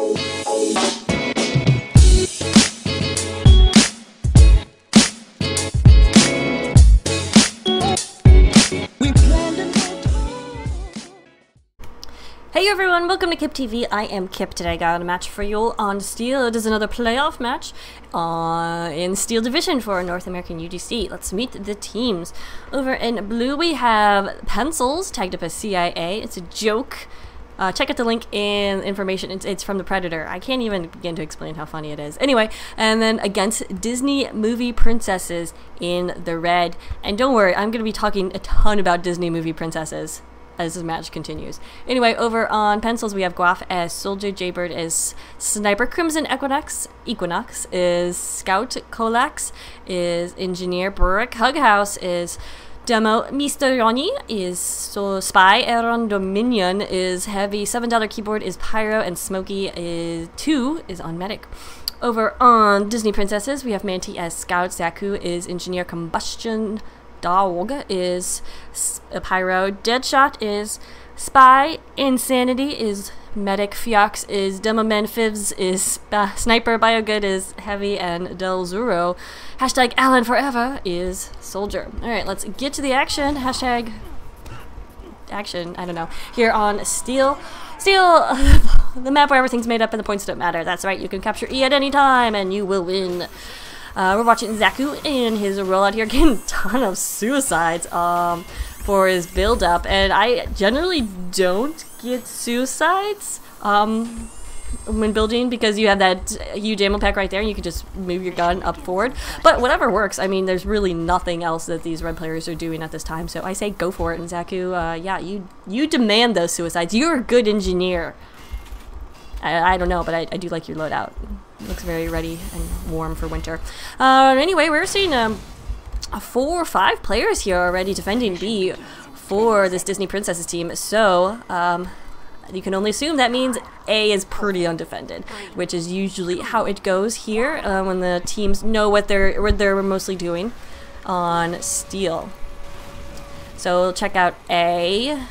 Hey everyone, welcome to Kip TV. I am Kip. Today I got a match for you on Steel. It is another playoff match in Steel Division for North American UGC. Let's meet the teams. Over in blue we have Pencils, tagged up as CIA. It's a joke. Check out the link in information. It's from the Predator. I can't even begin to explain how funny it is. Anyway, and then against Disney Movie Princesses in the red. And don't worry, I'm going to be talking a ton about Disney Movie Princesses as the match continues. Anyway, over on Pencils we have Guaf as Soldier, Jaybird is Sniper, Crimson Equinox is Scout, Colax is Engineer, Brick Hughouse is Demo, Mr. Ronnie is Spy, Aaron Dominion is Heavy, $7 Keyboard is Pyro, and Smokey is 2 is on Medic. Over on Disney Princesses we have Manti as Scout, Zaku is Engineer, Combustion Dog is Pyro, Deadshot is Spy, Insanity is Medic, Fiox is Demoman, Fivs is Sniper, Biogood is Heavy, and Del Zuro. Hashtag Alan Forever is Soldier. Alright, let's get to the action. Hashtag action, I don't know. Here on Steel. Steel, the map where everything's made up and the points don't matter. That's right, you can capture E at any time and you will win. We're watching Zaku in his rollout here, getting a ton of suicides for his build-up, and I generally don't get suicides when building because you have that huge ammo pack right there and you can just move your gun up forward. But whatever works. I mean, there's really nothing else that these red players are doing at this time, so I say go for it. And Zaku, yeah, you demand those suicides. You're a good engineer. I don't know, but I do like your loadout. It looks very ready and warm for winter. Anyway, we're seeing 4 or 5 players here already defending B for this Disney Princesses team. So you can only assume that means A is pretty undefended, which is usually how it goes here when the teams know what they're mostly doing on Steel. So we'll check out A.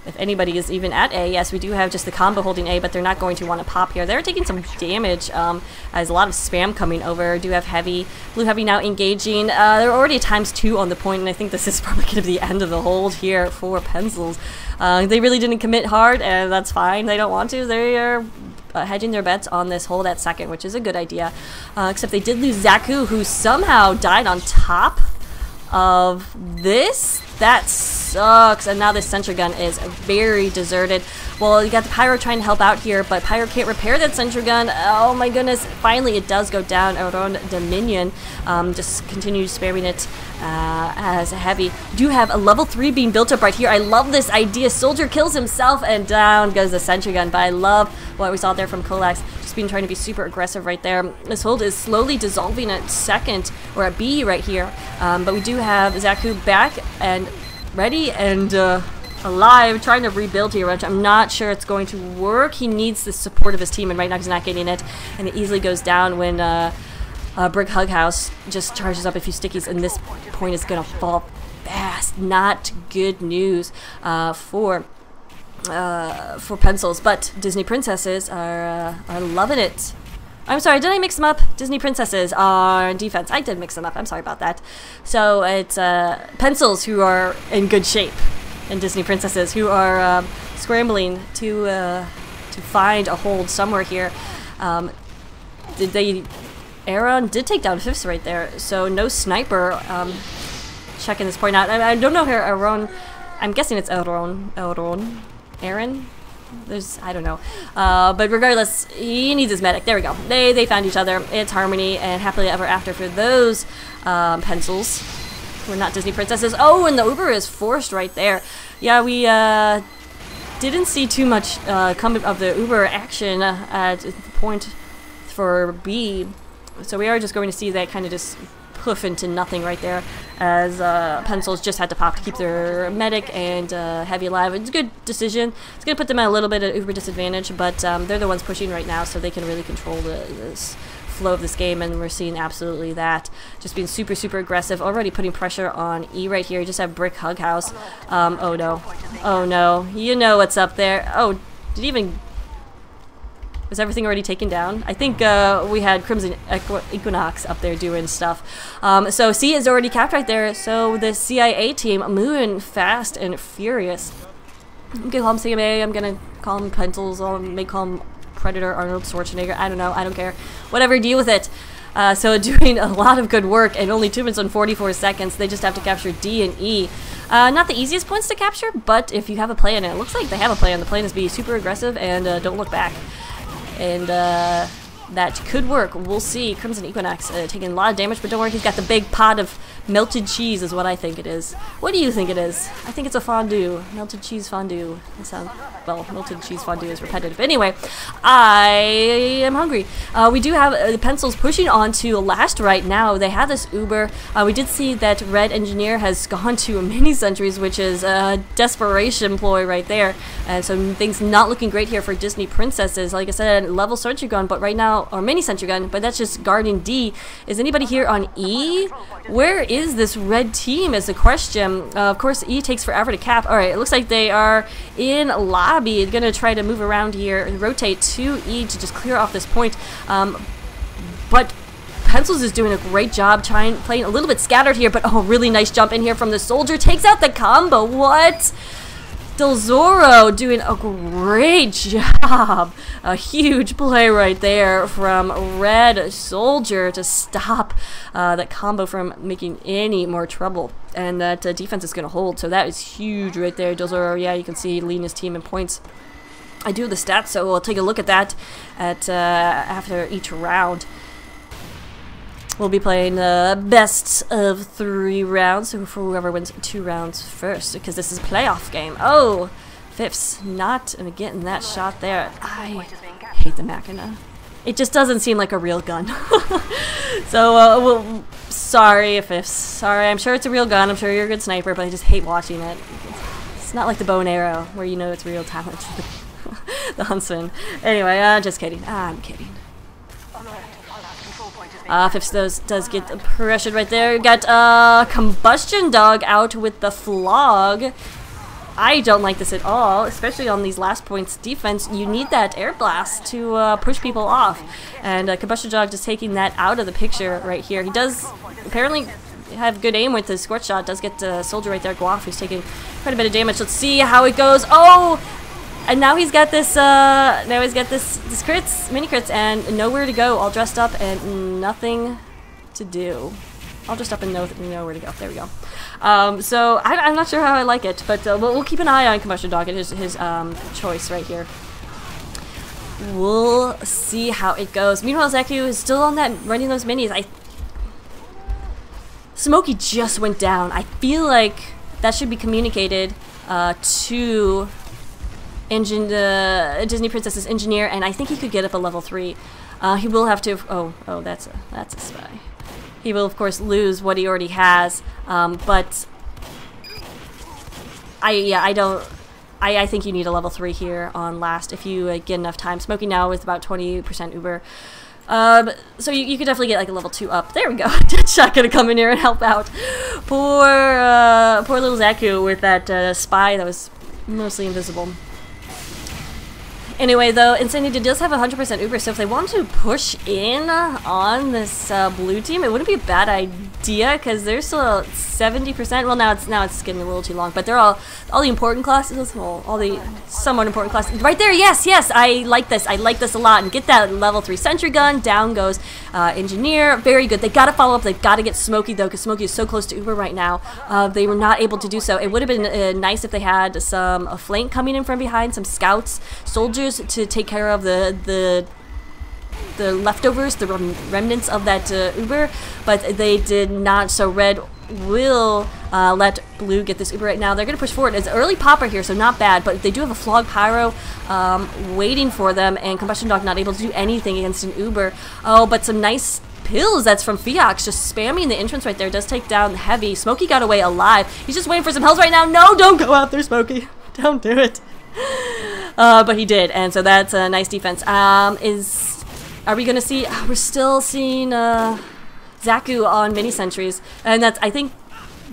If anybody is even at A, yes, we do have just the combo holding A, but they're not going to want to pop here. They're taking some damage as a lot of spam coming over. Do have Heavy, Blue Heavy now engaging. They're already ×2 on the point, and I think this is probably going to be the end of the hold here for Pencils. They really didn't commit hard, and that's fine. They don't want to. They are hedging their bets on this hold at second, which is a good idea. Except they did lose Zaku, who somehow died on top of this. That sucks. And now this sentry gun is very deserted. Well, you got the Pyro trying to help out here, but Pyro can't repair that sentry gun. Oh my goodness. Finally, it does go down. Around Dominion just continues spamming it as Heavy. Do have a level 3 being built up right here. I love this idea. Soldier kills himself and down goes the sentry gun. But I love what we saw there from Colax. Just been trying to be super aggressive right there. This hold is slowly dissolving at second, or at B right here. But we do have Zaku back and ready and alive, trying to rebuild here, which I'm not sure it's going to work. He needs the support of his team, and right now he's not getting it, and it easily goes down when Brick Hughouse just charges up a few stickies, and this point is going to fall fast. Not good news for Pencils, but Disney Princesses are loving it. I'm sorry, did I mix them up? Disney Princesses are defense. I did mix them up. I'm sorry about that. So it's Pencils who are in good shape, and Disney Princesses who are scrambling to find a hold somewhere here. Aaron did take down Fifths right there, so no Sniper. Checking this point out. I don't know here. Aaron. I'm guessing it's Aaron. I don't know. But regardless, he needs his medic. There we go. They found each other. It's harmony and happily ever after for those Pencils. We're not Disney Princesses. Oh, and the Uber is forced right there. Yeah, we didn't see too much coming of the Uber action at the point for B. So we are just going to see that kind of just poof into nothing right there, as Pencils just had to pop to keep their medic and Heavy alive. It's a good decision. It's going to put them at a little bit of Uber disadvantage, but they're the ones pushing right now, so they can really control this flow of this game, and we're seeing absolutely that. Just being super, super aggressive, already putting pressure on E right here. You just have Brick Hughouse. Oh no. Oh no. You know what's up there. Oh, did he even Was everything already taken down? I think we had Crimson Equinox up there doing stuff. So C is already capped right there. So the CIA team moving fast and furious. I'm gonna call him CMA. I'm gonna call him Pencils. I may call him Predator Arnold Schwarzenegger. I don't know. I don't care. Whatever. Deal with it. So doing a lot of good work and only 2 minutes and 44 seconds. They just have to capture D and E. Not the easiest points to capture, but if you have a plan, and it looks like they have a plan. The plan is be super aggressive and don't look back. And that could work. We'll see. Crimson Equinox taking a lot of damage, but don't worry, he's got the big pot of melted cheese is what I think it is. What do you think it is? I think it's a fondue. Melted cheese fondue. That sounds, well, melted cheese fondue is repetitive. Anyway, I am hungry. We do have the Pencils pushing on to last right now. They have this Uber. We did see that Red Engineer has gone to mini sentries, which is a desperation ploy right there. And so things not looking great here for Disney Princesses. Like I said, level sentry gun, but right now, or mini sentry gun, but that's just guarding D. Is anybody here on E? Where is this red team is the question. Of course, E takes forever to cap. Alright, it looks like they are in lobby. They're going to try to move around here and rotate to E to just clear off this point. But Pencils is doing a great job playing a little bit scattered here, but oh, really nice jump in here from the Soldier. Takes out the combo. What? Del Zorro doing a great job. A huge play right there from Red Soldier to stop that combo from making any more trouble. And that defense is going to hold. So that is huge right there. Del Zorro, yeah, you can see leading his team in points. I do have the stats, so we'll take a look at that after each round. We'll be playing best of 3 rounds, so for whoever wins 2 rounds first, because this is a playoff game. Oh, Fifth's not getting that shot there. I hate the Machina. It just doesn't seem like a real gun. So, well, sorry, Fifths. Sorry, I'm sure it's a real gun. I'm sure you're a good sniper, but I just hate watching it. It's not like the bow and arrow, where you know it's real talent. The Huntsman. Anyway, just kidding. I'm kidding. Fifths does get pressured right there. Got Combustion Dog out with the Flog. I don't like this at all, especially on these last points defense. You need that air blast to push people off. And Combustion Dog just taking that out of the picture right here. He does apparently have good aim with his squirt shot. Does get the Soldier right there, Guaf, who's taking quite a bit of damage. Let's see how it goes. Oh! And now he's got this, this crits, mini crits, and nowhere to go, all dressed up and nothing to do. All dressed up and nowhere to go. There we go. So I'm not sure how I like it, but we'll keep an eye on Combustion Dog. It is his choice right here. We'll see how it goes. Meanwhile, Zaku is still on that, running those minis. Smokey just went down. I feel like that should be communicated to Disney Princess's engineer, and I think he could get up a level 3. He will have to. Oh, that's a spy. He will of course lose what he already has, but I think you need a level 3 here on last if you get enough time. Smokey now is about 20% Uber. So you could definitely get like a level 2 up. There we go. Deadshot gonna come in here and help out. Poor little Zaku with that spy that was mostly invisible. Anyway, though, Insanity does have 100% Uber, so if they want to push in on this blue team, it wouldn't be a bad idea, because they're still 70%. Well, now it's getting a little too long, but they're all the important classes, well, all the somewhat important classes. Right there, yes, I like this. I like this a lot. And get that level 3 sentry gun. Down goes Engineer. Very good. They got to follow up. They got to get Smokey, though, because Smokey is so close to Uber right now. They were not able to do so. It would have been nice if they had some flank coming in from behind, some scouts, soldiers to take care of the leftovers, the remnants of that Uber, but they did not. So Red will let Blue get this Uber right now. They're going to push forward. It's an early popper here, so not bad, but they do have a Flog Pyro waiting for them, and Combustion Dog not able to do anything against an Uber. Oh, but some nice pills. That's from Fiox, just spamming the entrance right there. Does take down Heavy. Smokey got away alive. He's just waiting for some heals right now. No, don't go out there, Smokey. Don't do it. But he did, and so that's a nice defense. Are we gonna see? We're still seeing Zaku on mini sentries, and that's, I think,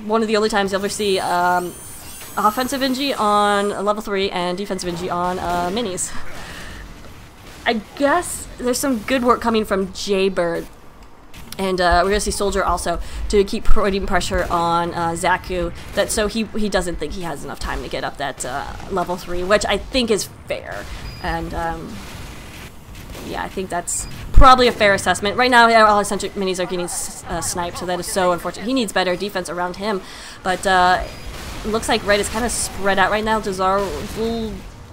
one of the only times you'll ever see offensive Engie on level 3 and defensive Engie on minis. I guess there's some good work coming from Jaybird. And we're going to see Soldier also to keep putting pressure on Zaku, that so he doesn't think he has enough time to get up that level 3, which I think is fair. And yeah, I think that's probably a fair assessment. Right now, all his sentry minis are getting sniped, so that is so unfortunate. He needs better defense around him. But it looks like Red is kind of spread out right now.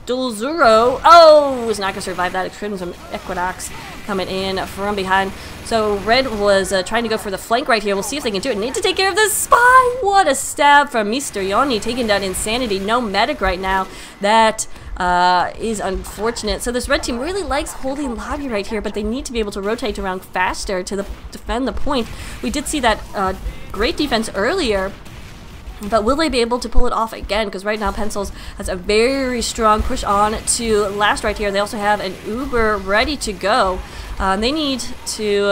Dulzuro, oh, is not going to survive that. Crimson Equinox coming in from behind. So Red was trying to go for the flank right here. We'll see if they can do it. Need to take care of this spy. What a stab from Mr. Yoni, taking down Insanity. No medic right now. That is unfortunate. So this red team really likes holding lobby right here, but they need to be able to rotate around faster to defend the point. We did see that great defense earlier. But will they be able to pull it off again? Because right now Pencils has a very strong push on to last right here. They also have an Uber ready to go. They need to,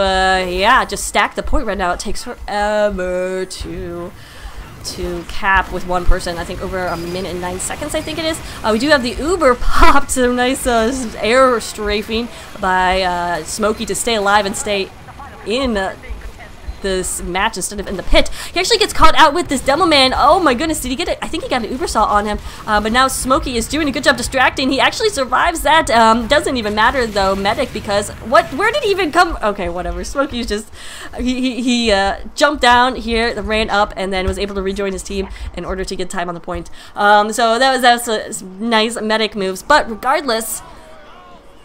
yeah, just stack the point right now. It takes forever to cap with one person. I think over a minute and 9 seconds, I think it is. We do have the Uber popped. Some nice air strafing by Smokey to stay alive and stay in this match instead of in the pit. He actually gets caught out with this demo man. Oh my goodness, did he get it? I think he got an Uber saw on him, but now Smokey is doing a good job distracting. He actually survives that. Doesn't even matter though, medic, because where did he even come? Okay, whatever. Smokey's just he jumped down here, ran up, and then was able to rejoin his team in order to get time on the point. So that was nice medic moves, but regardless,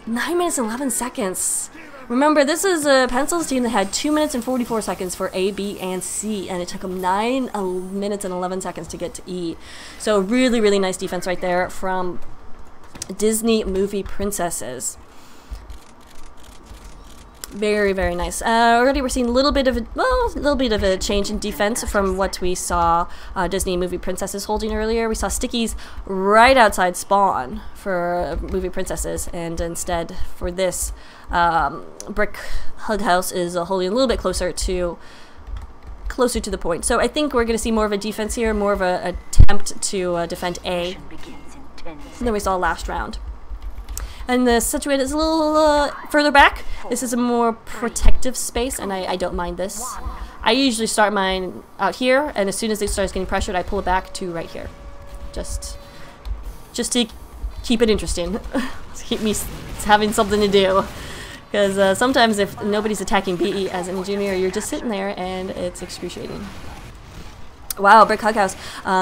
9 minutes and 11 seconds. Remember, this is a Pencils team that had 2 minutes and 44 seconds for A, B, and C, and it took them 9 minutes and 11 seconds to get to E. So really, really nice defense right there from Disney Movie Princesses. Very, very nice. Already we're seeing a little bit of a change in defense from what we saw Disney Movie Princesses holding earlier. We saw Stickies right outside spawn for Movie Princesses, and instead for this, Brick Hug House is holding a little bit closer to the point. So I think we're going to see more of a defense here, more of an attempt to defend A than we saw last round. And the situation is a little further back. This is a more protective space, and I don't mind this. I usually start mine out here, and as soon as it starts getting pressured, I pull it back to right here. Just to keep it interesting. To keep me having something to do. Because sometimes if nobody's attacking BE as an engineer, you're just sitting there, and it's excruciating. Wow, Brick Hug House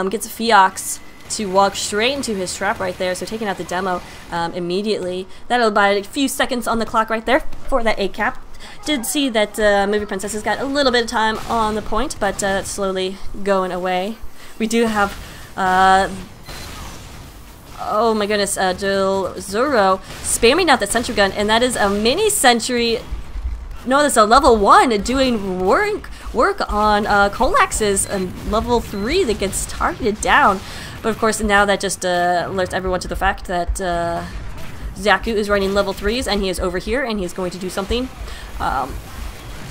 gets a Feox to walk straight into his trap right there, so taking out the demo immediately. That'll buy a few seconds on the clock right there for that 8 cap. Did see that Movie Princesses got a little bit of time on the point, but it's slowly going away. We do have, oh my goodness, Zoro spamming out that sentry gun, and that is a mini sentry. No, that's a level 1 doing work on Colax's level 3 that gets targeted down. But of course, now that just alerts everyone to the fact that Zaku is running level 3s, and he is over here, and he's going to do something.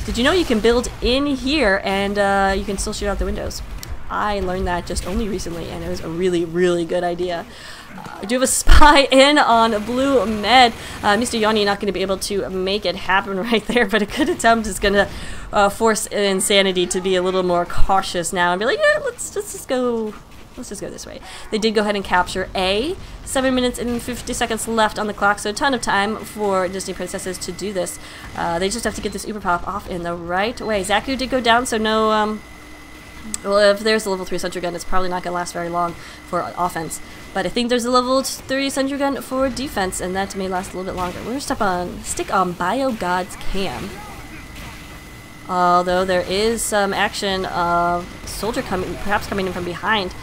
Did you know you can build in here, and you can still shoot out the windows? I learned that just only recently, and it was a really, really good idea. I do have a spy in on Blue Med. Mr. Yoni not going to be able to make it happen right there, but a good attempt is going to force Insanity to be a little more cautious now and be like, yeah, let's just go this way. They did go ahead and capture A. 7 minutes and 50 seconds left on the clock, so a ton of time for Disney Princesses to do this. They just have to get this Uber Pop off in the right way. Zaku did go down, so no, well, if there's a level 3 sentry gun, it's probably not going to last very long for offense. But I think there's a level 3 sentry gun for defense, and that may last a little bit longer. We're going to stick on Bio God's cam. Although there is some action of Soldier perhaps coming in from behind.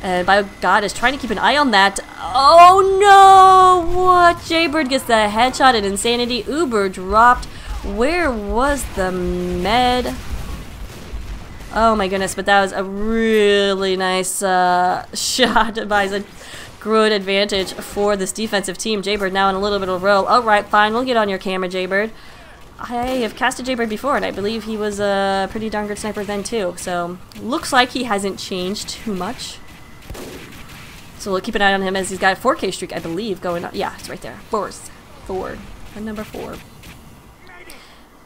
And Bio God is trying to keep an eye on that. Oh no! What? Jaybird gets the headshot and Insanity. Uber dropped. Where was the med? Oh my goodness, but that was a really nice shot by a good advantage for this defensive team. Jaybird now in a little bit of a row. Alright, fine, we'll get on your camera, Jaybird. I have casted Jaybird before, and I believe he was a pretty darn good sniper then too. So, looks like he hasn't changed too much. So we'll keep an eye on him as he's got a 4K streak, I believe, going on. Yeah, it's right there. 4. And number 4.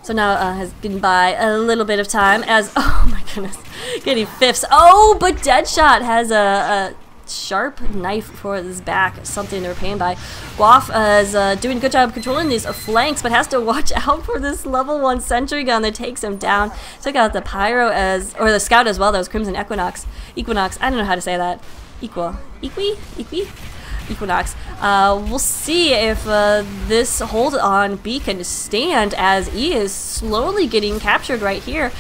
So now has getting by a little bit of time as, oh my goodness, getting fifths. Oh, but Deadshot has a sharp knife for his back, something they were paying by. Guaf is doing a good job controlling these flanks, but has to watch out for this level 1 sentry gun that takes him down. Took out the Pyro or the Scout as well. That was Crimson Equinox. Equinox, I don't know how to say that. Equinox. We'll see if this hold on B can stand as E is slowly getting captured right here.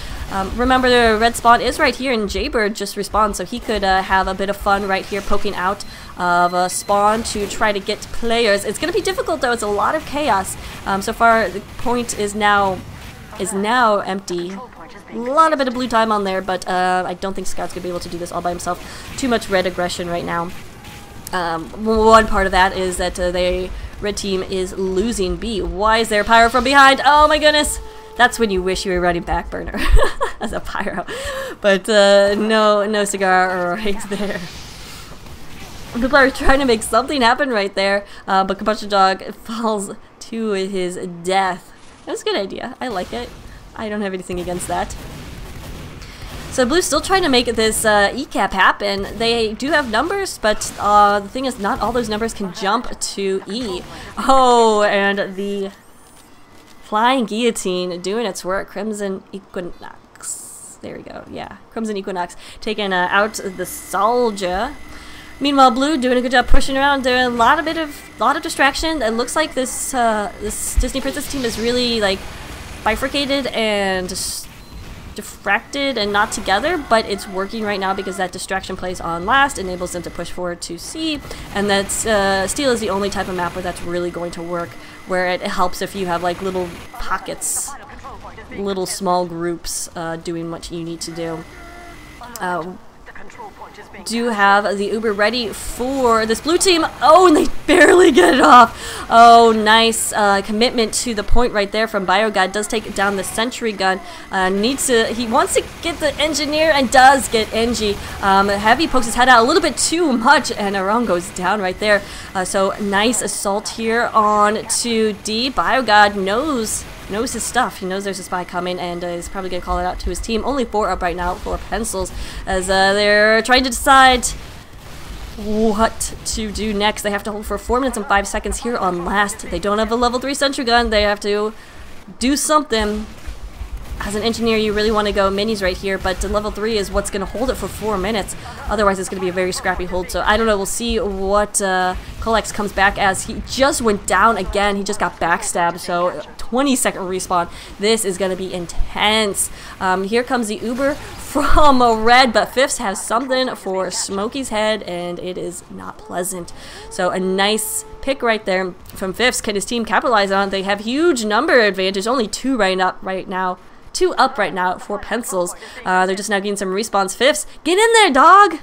Remember, the red spawn is right here, and Jaybird just respawned, so he could have a bit of fun right here poking out of a spawn to try to get players. It's going to be difficult, though. It's a lot of chaos. So far, the point is now empty. A lot of bit of blue time on there, but I don't think Scout's going to be able to do this all by himself. Too much red aggression right now. One part of that is that the red team is losing B. Why is there a Pyro from behind? Oh my goodness! That's when you wish you were running Backburner as a Pyro. But no cigar right there. People are trying to make something happen right there, but Combustion Dog falls to his death. That's a good idea. I like it. I don't have anything against that. So Blue's still trying to make this E-cap happen. They do have numbers, but the thing is not all those numbers can jump to E. Oh, and the Flying Guillotine doing its work. Crimson Equinox. There we go. Yeah, Crimson Equinox taking out the Soldier. Meanwhile, Blue doing a good job pushing around, doing a lot of distraction. It looks like this this Disney Princess team is really like bifurcated and diffracted and not together, but it's working right now because that distraction plays on last, enables them to push forward to C, and that's Steel is the only type of map where that's really going to work, where it helps if you have like little pockets, little small groups doing what you need to do. Do have the Uber ready for this blue team. Oh, and they barely get it off. Oh, nice commitment to the point right there from BioGod. Does take down the sentry gun. He wants to get the engineer and does get Engie. Heavy pokes his head out a little bit too much, and Aron goes down right there. So nice assault here on to D. BioGod knows his stuff. He knows there's a spy coming, and is probably going to call it out to his team. Only 4 up right now for Pencils, as they're trying to decide what to do next. They have to hold for 4 minutes and 5 seconds here on last. They don't have a level 3 sentry gun. They have to do something. As an engineer, you really want to go minis right here, but level 3 is what's going to hold it for 4 minutes. Otherwise, it's going to be a very scrappy hold. So I don't know. We'll see what Colex comes back as. He just went down again. He just got backstabbed. So 20-second respawn. This is going to be intense. Here comes the Uber from a red, but Fifths has something for Smokey's head, and it is not pleasant. So a nice pick right there from Fifths. Can his team capitalize on it? They have huge number advantage. Only 2 right now. 2 up right now for Pencils. They're just now getting some respawns. Fifths, get in there, dog!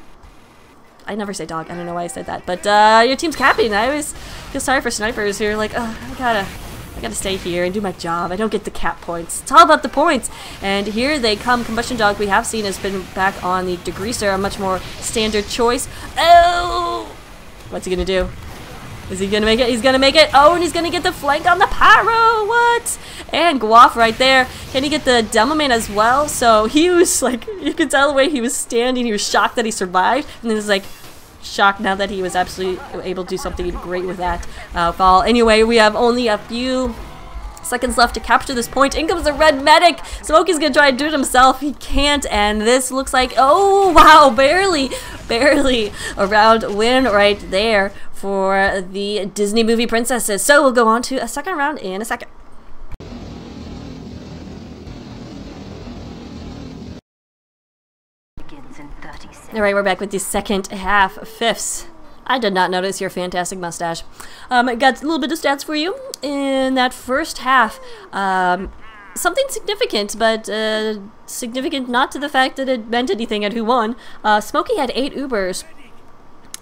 I never say dog. I don't know why I said that. But your team's capping. I always feel sorry for snipers who are like, oh, I gotta stay here and do my job. I don't get the cap points. It's all about the points. And here they come. Combustion Dog, we have seen, has been back on the Degreaser, a much more standard choice. Oh! What's he gonna do? Is he gonna make it? He's gonna make it. Oh, and he's gonna get the flank on the Pyro. What? And Guaf right there. Can he get the Demoman as well? So he was like, you could tell the way he was standing. He was shocked that he survived, and then was like shocked now that he was absolutely able to do something great with that fall. Anyway, we have only a few seconds left to capture this point. In comes the red medic. Smokey's gonna try to do it himself. He can't, and this looks like, oh wow, barely a round win right there for the Disney movie princesses. So we'll go on to a second round in a second. Alright, we're back with the second half. Fifths, I did not notice your fantastic mustache. Got a little bit of stats for you. In that first half, something significant, but significant not to the fact that it meant anything at who won. Smokey had 8 Ubers,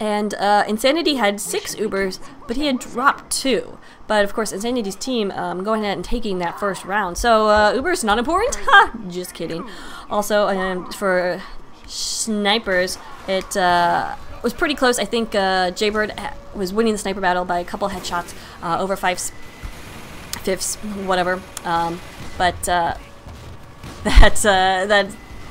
and Insanity had 6 Ubers, but he had dropped 2. But of course, Insanity's team going ahead and taking that first round. So Uber's not important? Ha! Just kidding. Also, for snipers, it was pretty close. I think Jaybird was winning the sniper battle by a couple headshots over 5 fifths, whatever. But that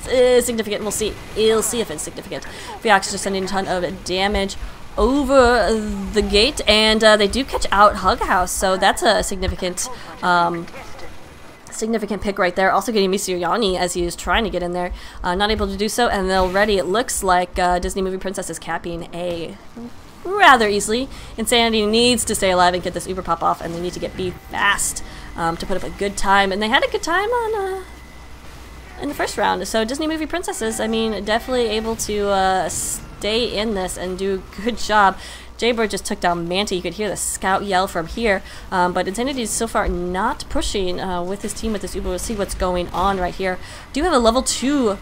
is significant. We'll see. We'll see if it's significant. Viox just sending a ton of damage over the gate, and they do catch out Hug House, so that's a significant significant pick right there. Also getting Mr. Yanni as he is trying to get in there, not able to do so, and already it looks like Disney Movie Princess is capping A rather easily. Insanity needs to stay alive and get this Uber pop off, and they need to get B fast to put up a good time, and they had a good time on in the first round. So Disney Movie Princesses, I mean, definitely able to stay in this and do a good job. Jaybird just took down Manta. You could hear the scout yell from here, but Insanity is so far not pushing with his team with this Uber. We'll see what's going on right here. Do have a level 2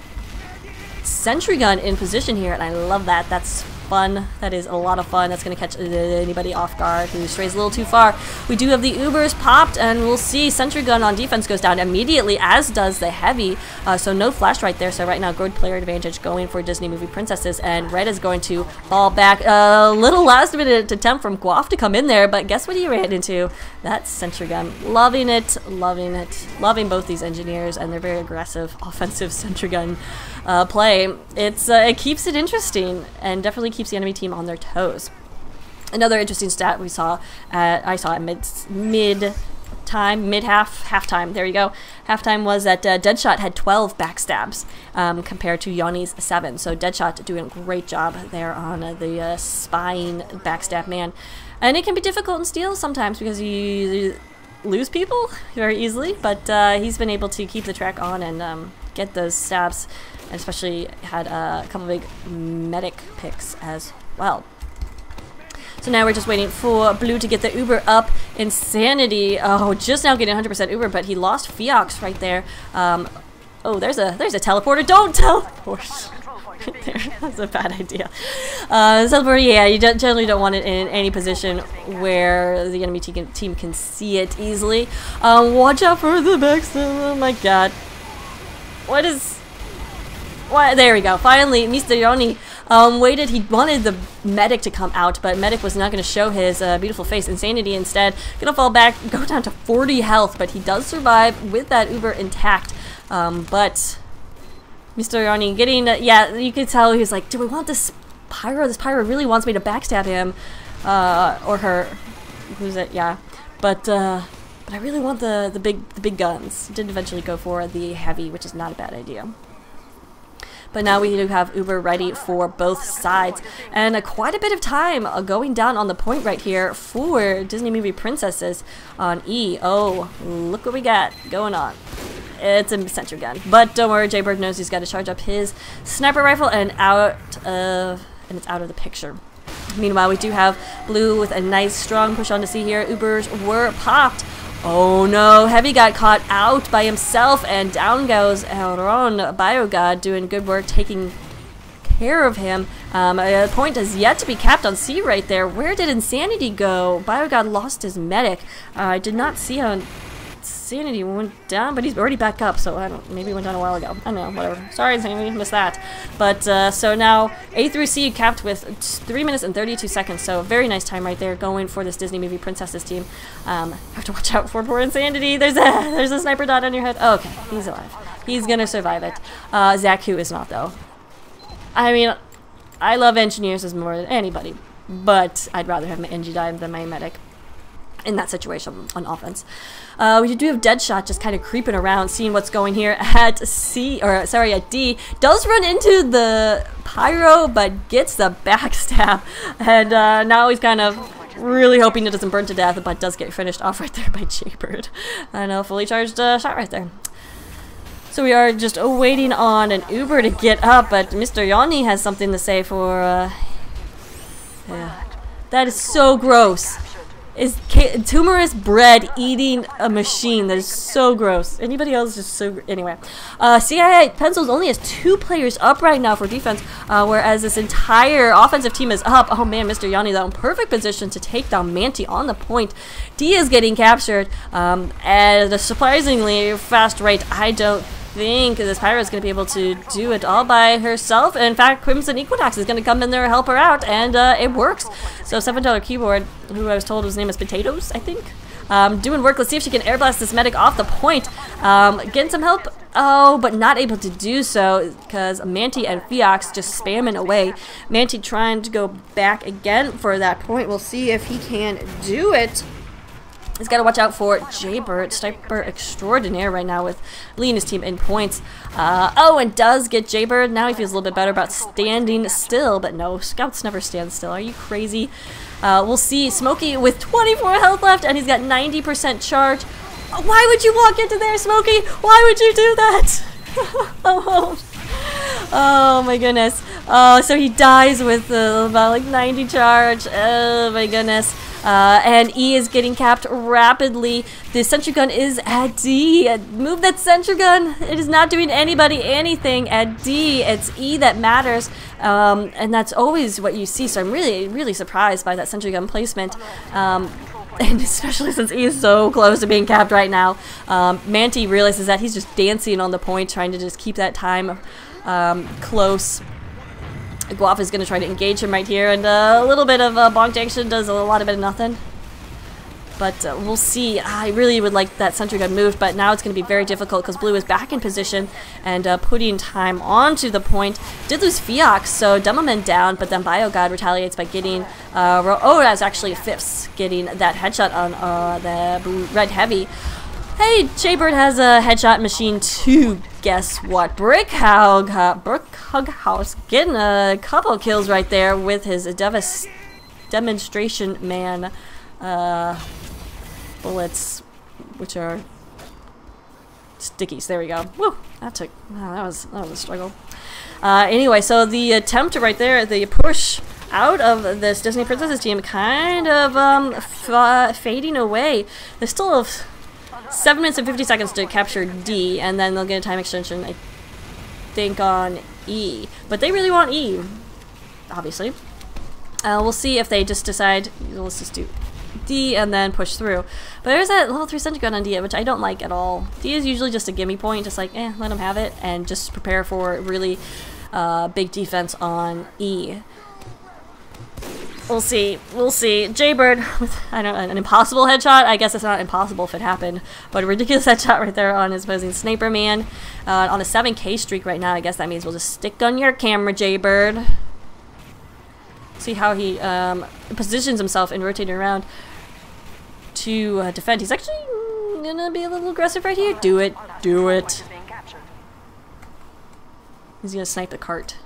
sentry gun in position here, and I love that. That's fun. That is a lot of fun. That's going to catch anybody off guard who strays a little too far. We do have the Ubers popped, and we'll see sentry gun on defense goes down immediately, as does the heavy. So no flash right there. So right now, good player advantage going for Disney Movie Princesses, and Red is going to fall back. A little last minute attempt from Guaf to come in there, but guess what he ran into? That sentry gun. Loving it, loving it, loving both these engineers and their very aggressive offensive sentry gun play. It keeps it interesting and definitely keeps the enemy team on their toes. Another interesting stat we saw I saw at halftime, there you go. Halftime was that Deadshot had 12 backstabs compared to Yanni's 7. So Deadshot doing a great job there on the spying backstab man. And it can be difficult in Steel sometimes because you lose people very easily, but he's been able to keep the track on and get those stabs, and especially had a couple big medic picks as well. So now we're just waiting for Blue to get the Uber up. Insanity, oh, just now getting 100% Uber, but he lost Fiox right there. Oh, there's a teleporter. Don't teleport. There, that's a bad idea. Teleporter, yeah, you generally don't want it in any position where the enemy team can see it easily. Watch out for the backstab. Oh my god. What? There we go. Finally, Mr. Yoni waited. He wanted the medic to come out, but medic was not going to show his beautiful face. Insanity instead gonna fall back, go down to 40 health, but he does survive with that Uber intact. But Mr. Yoni getting, yeah, you could tell he was like, do we want this Pyro? This Pyro really wants me to backstab him, or her. Who's it? Yeah, but I really want the big guns. Did eventually go for the heavy, which is not a bad idea. But now we do have Uber ready for both sides, and quite a bit of time going down on the point right here for Disney Movie Princesses on E. Oh, look what we got going on. It's a sentry gun, but don't worry, Jaybird knows he's got to charge up his sniper rifle, and it's out of the picture. Meanwhile, we do have Blue with a nice strong push on to C here. Ubers were popped. Oh no, Heavy got caught out by himself, and down goes Elron. BioGod doing good work taking care of him. A point has yet to be capped on C right there. Where did Insanity go? BioGod lost his medic. I did not see how Insanity went down, but he's already back up, so I don't, maybe he went down a while ago. I don't know, whatever. Sorry, Insanity, missed that. But so now A through C capped with 3 minutes and 32 seconds, so very nice time right there going for this Disney Movie Princesses team. Have to watch out for poor Insanity. There's a sniper dot on your head. Oh, okay, he's alive. He's gonna survive it. Zaku is not, though. I mean, I love engineers as more than anybody, but I'd rather have my Engie die than my medic in that situation on offense. We do have Deadshot just kind of creeping around, seeing what's going here at at D. Does run into the Pyro, but gets the backstab, and now he's kind of really hoping it doesn't burn to death, but does get finished off right there by Jaybird. And a fully charged shot right there. So we are just waiting on an Uber to get up, but Mr. Yanni has something to say for, yeah. That is so gross. Is tumorous bread eating a machine? That is so gross. Anybody else just so... Anyway. CIA Pencils only has 2 players up right now for defense, whereas this entire offensive team is up. Oh man, Mr. Yanni though in perfect position to take down Manti on the point. D is getting captured at a surprisingly fast rate. I don't think this Pyro is going to be able to do it all by herself. In fact, Crimson Equinox is going to come in there and help her out, and it works. So $7 keyboard, who I was told his name is Potatoes, I think, doing work. Let's see if she can air blast this medic off the point. Getting some help. Oh, but not able to do so because Manti and Feox just spamming away. Manti trying to go back again for that point. We'll see if he can do it. He's got to watch out for Jaybird, sniper extraordinaire right now with leading his team in points. Oh, and does get Jaybird. Now he feels a little bit better about standing still, but no, scouts never stand still. Are you crazy? We'll see Smokey with 24 health left, and he's got 90% charge. Why would you walk into there, Smokey? Why would you do that? Oh my goodness. Oh, so he dies with about like 90 charge. Oh my goodness. And E is getting capped rapidly. The sentry gun is at D. Move that sentry gun. It is not doing anybody anything at D. It's E that matters. And that's always what you see. So I'm really, really surprised by that sentry gun placement. And especially since E is so close to being capped right now. Manti realizes that he's just dancing on the point, trying to just keep that time close. Guaf is going to try to engage him right here, and a little bit of bonk action does a lot of it nothing. But we'll see. I really would like that sentry gun moved, but now it's going to be very difficult because Blue is back in position and putting time onto the point. Did lose Feox, so Demoman down, but then BioGod retaliates by getting... oh, that's actually Fifths getting that headshot on the blue, red heavy. Hey, Jaybird has a headshot machine too. Guess what? Brookhughouse getting a couple kills right there with his demonstration man bullets, which are stickies. There we go. Woo! That was a struggle. Anyway, so the attempt right there, the push out of this Disney Princesses team, kind of fading away. They still have 7 minutes and 50 seconds to capture D, and then they'll get a time extension, I think, on E. But they really want E, obviously. We'll see if they just decide, let's just do D and then push through. But there's that level 3 sentry gun on D, which I don't like at all. D is usually just a gimme point, just like, let them have it, and just prepare for really big defense on E. We'll see. We'll see. Jaybird with, I don't know, an impossible headshot. I guess it's not impossible if it happened, but a ridiculous headshot right there on his opposing Sniper Man. On a 7K streak right now, I guess that means we'll just stick on your camera, Jaybird. See how he positions himself and rotating around to defend. He's actually gonna be a little aggressive right here. Do it. Do it. He's gonna snipe the cart.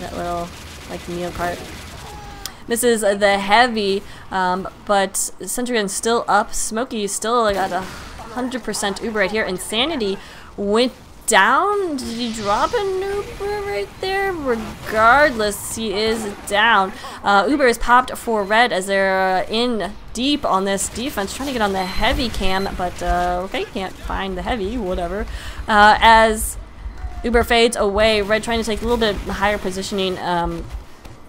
That little, like, Neo cart. Misses the heavy, but sentry gun's still up. Smokey is still got 100% Uber right here. Insanity went down. Did he drop an Uber right there? Regardless, he is down. Uber is popped for red as they're in deep on this defense, trying to get on the heavy cam, but okay, can't find the heavy, whatever. As Uber fades away, red trying to take a little bit higher positioning.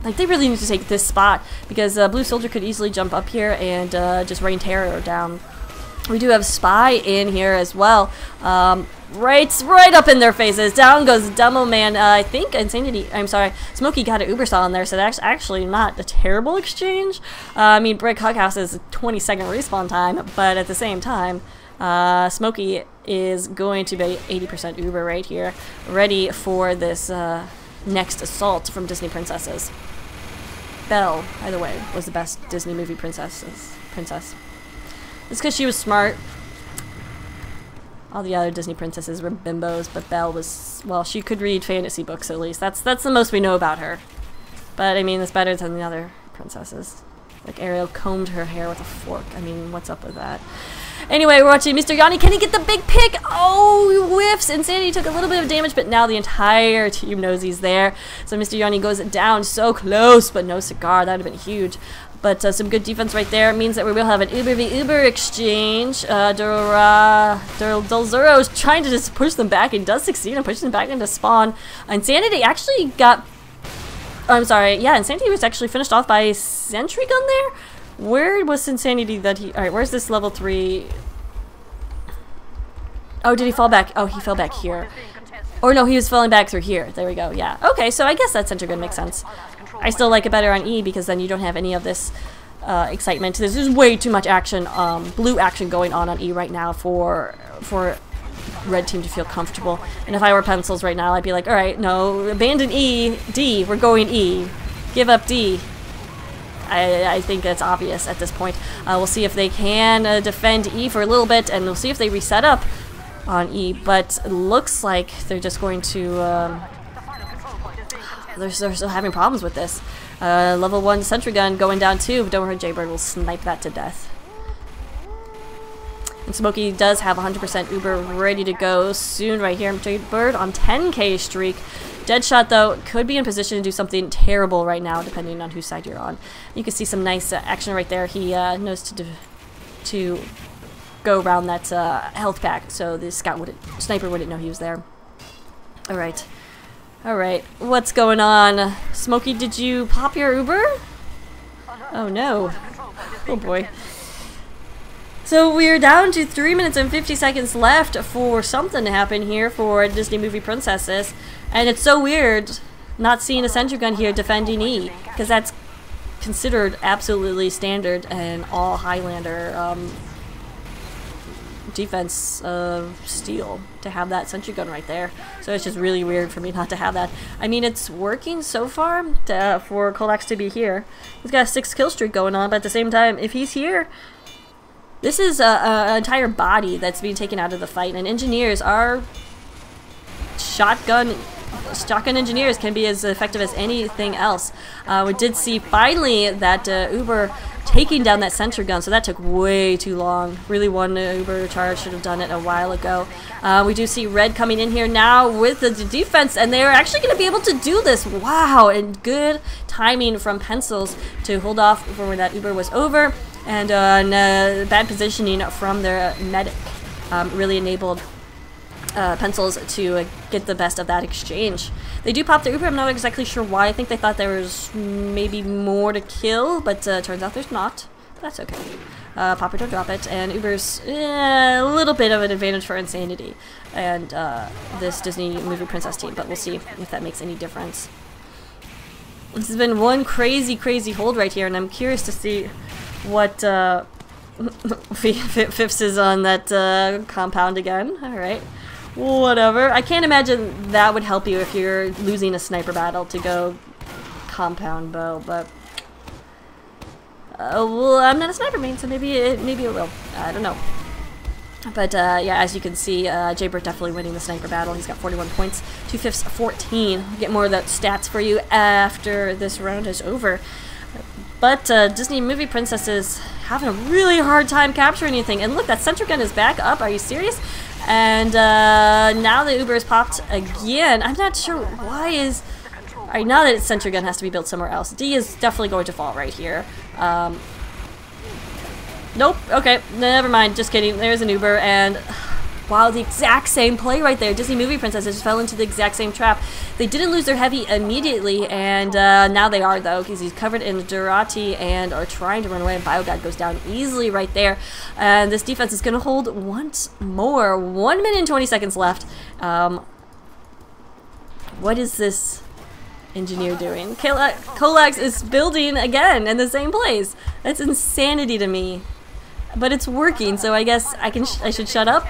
Like, they really need to take this spot because Blue Soldier could easily jump up here and just rain terror down. We do have Spy in here as well. Right up in their faces. Down goes Demo Man. I think Smokey got an Uber saw in there, so that's actually not a terrible exchange. I mean, Brookhughouse is a 20-second respawn time, but at the same time, Smokey is going to be 80% Uber right here, ready for this next assault from Disney Princesses. Belle, by the way, was the best Disney movie princess. It's because she was smart. All the other Disney princesses were bimbos, but Belle was, well, she could read fantasy books at least. That's the most we know about her. But I mean, it's better than the other princesses. Like Ariel combed her hair with a fork. I mean, what's up with that? Anyway, we're watching Mr. Yanni. Can he get the big pick? Oh, he whiffs. Insanity took a little bit of damage, but now the entire team knows he's there. So Mr. Yanni goes down so close, but no cigar. That would have been huge. But some good defense right there means that we will have an Uber v Uber exchange. Delzuro is trying to just push them back and does succeed in pushing them back into spawn. Insanity actually got... Oh, I'm sorry. Yeah, Insanity was actually finished off by a sentry gun there. Where was Insanity that he... Alright, where's this level 3? Oh, did he fall back? Oh, he fell back here. Or no, he was falling back through here. There we go, yeah. Okay, so I guess that sentry gun makes sense. I still like it better on E because then you don't have any of this excitement. There's just way too much action, blue action going on E right now for red team to feel comfortable. And if I were pencils right now, I'd be like, all right, no, abandon E, D, we're going E. Give up D. I think that's obvious at this point. We'll see if they can defend E for a little bit, and we'll see if they reset up on E, but it looks like they're just going to... they're still having problems with this. Level 1 sentry gun going down too, but don't worry, Jaybird will snipe that to death. And Smokey does have 100% Uber ready to go soon right here. Jaybird on 10k streak. Deadshot, though, could be in position to do something terrible right now, depending on whose side you're on. You can see some nice action right there. He knows to go around that health pack, so the sniper wouldn't know he was there. All right. Alright, what's going on? Smokey, did you pop your Uber? Oh no. Oh boy. So we're down to 3 minutes and 50 seconds left for something to happen here for Disney Movie Princesses. And it's so weird not seeing a sentry gun here defending E, because that's considered absolutely standard in all Highlander defense of steel to have that sentry gun right there. So it's just really weird for me not to have that. I mean, it's working so far for Colax to be here. He's got a 6 kill streak going on, but at the same time, if he's here, this is an entire body that's being taken out of the fight, and engineers are shotgun engineers can be as effective as anything else. We did see finally that Uber taking down that sentry gun, so that took way too long. Really, one Uber charge should have done it a while ago. We do see Red coming in here now with the defense, and they're actually going to be able to do this. Wow, and good timing from Pencils to hold off for when that Uber was over, and bad positioning from their medic really enabled Pencils to get the best of that exchange. They do pop the Uber. I'm not exactly sure why. I think they thought there was maybe more to kill, but turns out there's not. But that's okay. Pop it or drop it, and Uber's a little bit of an advantage for Insanity and this Disney Movie Princess team, but we'll see if that makes any difference. This has been one crazy hold right here, and I'm curious to see what Fifths is on that compound again. Alright. Whatever. I can't imagine that would help you if you're losing a sniper battle to go compound bow, but well, I'm not a sniper main, so maybe it will. I don't know. But yeah, as you can see, Jaybird definitely winning the sniper battle. He's got 41 points, 2/5, 14. I'll get more of that stats for you after this round is over. But Disney Movie Princesses having a really hard time capturing anything. And look, that sentry gun is back up. Are you serious? And now the Uber is popped again. I'm not sure why is... Alright, now that its sentry gun has to be built somewhere else. D is definitely going to fall right here. Nope. Okay, never mind. Just kidding. There's an Uber, and... Wow, the exact same play right there. Disney Movie Princesses just fell into the exact same trap. They didn't lose their heavy immediately, and now they are, though, because he's covered in Durati and are trying to run away, and BioGod goes down easily right there. And this defense is going to hold once more. 1 minute and 20 seconds left. What is this engineer doing? Colax is building again in the same place. That's insanity to me. But it's working, so I guess I should shut up.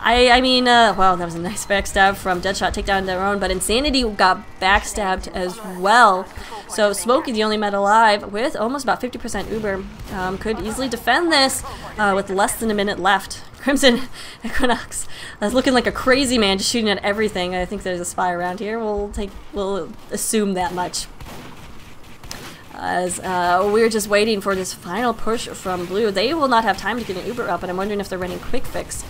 I mean, wow, that was a nice backstab from Deadshot, take down their own, but Insanity got backstabbed as well. So Smokey, the only med alive, with almost about 50% Uber, could easily defend this with less than a minute left. Crimson Equinox is looking like a crazy man, just shooting at everything. I think there's a spy around here. We'll assume that much. As we're just waiting for this final push from Blue. They will not have time to get an Uber up, and I'm wondering if they're running quick fix.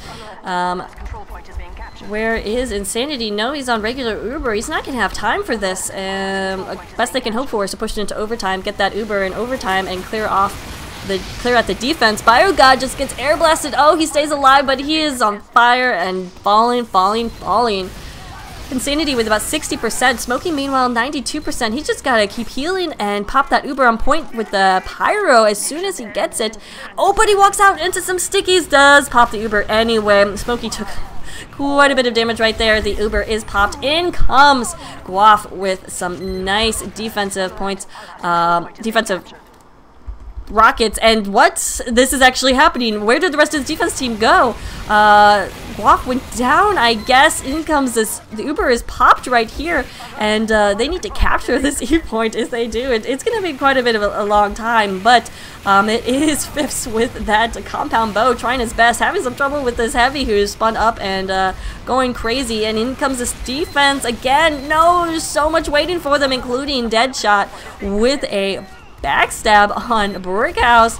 Where is Insanity? No, he's on regular Uber. He's not going to have time for this. Best they can hope for is to push it into overtime, get that Uber in overtime, and clear out the defense. BioGod just gets air blasted. Oh, he stays alive, but he is on fire and falling. Insanity with about 60%. Smokey, meanwhile, 92%. He's just gotta keep healing and pop that Uber on point with the Pyro as soon as he gets it. Oh, but he walks out into some stickies. Does pop the Uber anyway. Smokey took quite a bit of damage right there. The Uber is popped. In comes Guaf with some nice defensive points. Defensive rockets, and what? This is actually happening. Where did the rest of the defense team go? Guaf went down, I guess. In comes this. The Uber is popped right here, and they need to capture this E point. If they do, it's going to be quite a bit of a long time, but it is Fifths with that compound bow, trying his best, having some trouble with this heavy who's spun up and going crazy, and in comes this defense again. No, there's so much waiting for them, including Deadshot with a backstab on Brickhouse.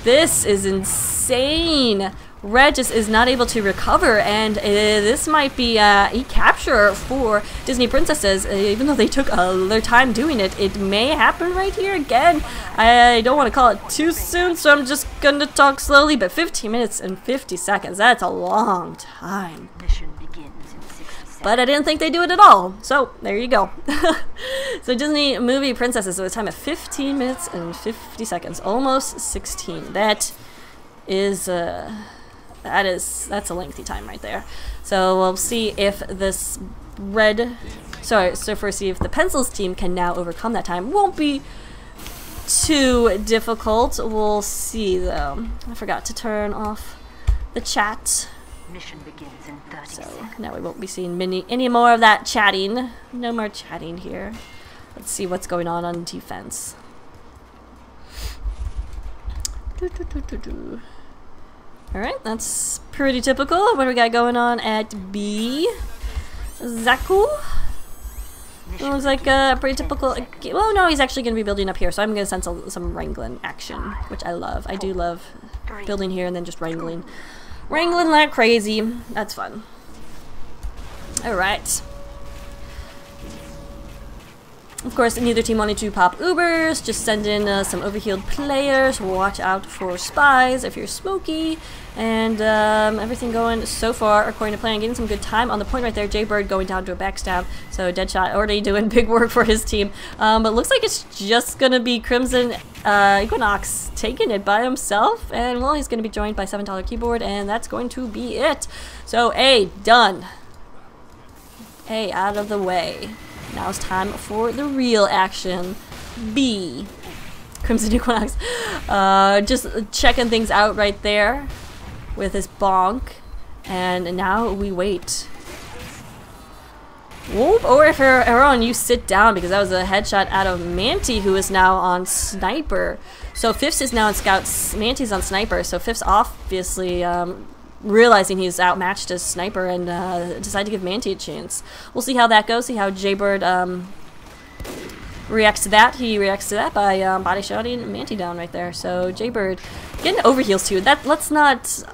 This is insane. Red just is not able to recover, and this might be a capture for Disney Princesses. Even though they took their time doing it, it may happen right here again. I don't want to call it too soon, so I'm just going to talk slowly, but 15 minutes and 50 seconds, that's a long time. Mission begins in 60 seconds. But I didn't think they'd do it at all, so there you go. So Disney Movie Princesses with a time of 15 minutes and 50 seconds, almost 16. That is... that's a lengthy time right there. So we'll see if this see if the Pencils team can now overcome that time. Won't be too difficult. We'll see though. I forgot to turn off the chat. Mission begins in 30 So seconds. now we won't be seeing any more of that chatting. No more chatting here. Let's see what's going on defense. Alright, that's pretty typical. What do we got going on at B? Zaku? It looks like a pretty typical... Well, no, he's actually going to be building up here, so I'm going to send some wrangling action, which I love. I do love building here and then just wrangling. Wrangling like crazy. That's fun. Alright. Of course, neither team wanted to pop Ubers, just send in some overhealed players, watch out for spies if you're smoky, and everything going so far according to plan, getting some good time on the point right there. Jaybird going down to a backstab, so Deadshot already doing big work for his team, but looks like it's just going to be Crimson Equinox taking it by himself, and well, he's going to be joined by $7 keyboard, and that's going to be it. So A, done. A, out of the way. Now it's time for the real action. B. Crimson Equinox. Just checking things out right there with his bonk. And now we wait. Whoop. Or if Aaron, you sit down because that was a headshot out of Manti, who is now on Sniper. So Fifths is now on Scout. Manti's on Sniper. So Fifths obviously... realizing he's outmatched as Sniper and decide to give Manti a chance. We'll see how that goes, see how Jaybird reacts to that. He reacts to that by body shotting Manti down right there. So Jaybird getting overheals too. Let's not